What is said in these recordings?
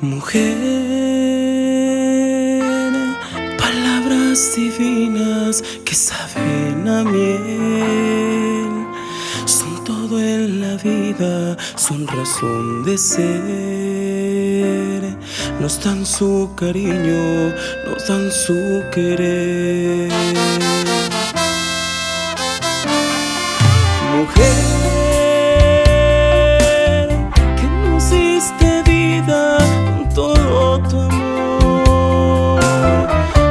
Mujer, palabras divinas que saben a miel, son todo en la vida, son razón de ser. Nos dan su cariño, nos dan su querer. Mujer, que nos diste vida con todo tu amor,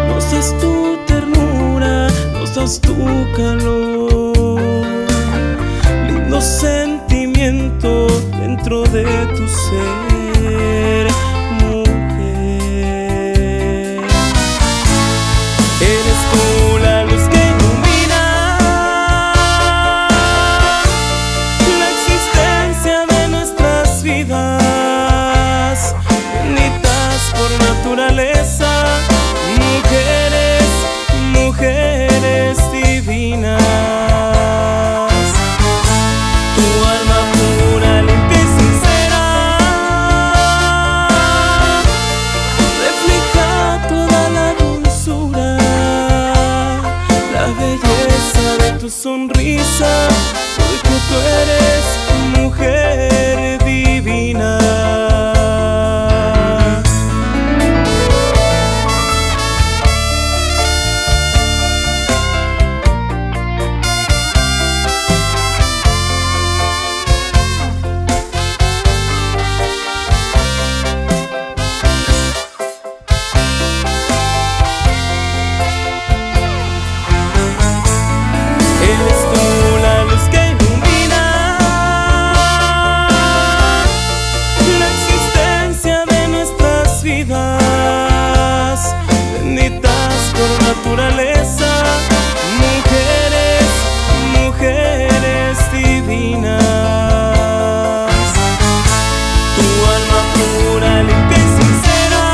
nos das tu ternura, nos das tu calor, lindo sentimiento dentro de tu ser. Mujer, eres tú la luz que ilumina la existencia de nuestras vidas, benditas por naturaleza. Mujeres, mujeres divinas, tu alma pura, limpia y sincera refleja toda la dulzura, la belleza de tu sonrisa, porque tú eres mujer divina. Eres tú la luz que ilumina la existencia de nuestras vidas, benditas por naturaleza. Mujeres, mujeres divinas, tu alma pura, limpia y sincera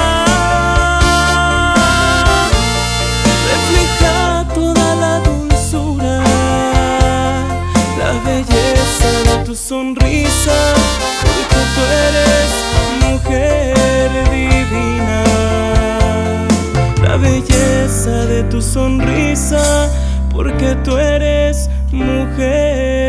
refleja toda la dulzura, la belleza de tu sonrisa, porque tú eres mujer divina. La belleza de tu sonrisa, porque tú eres mujer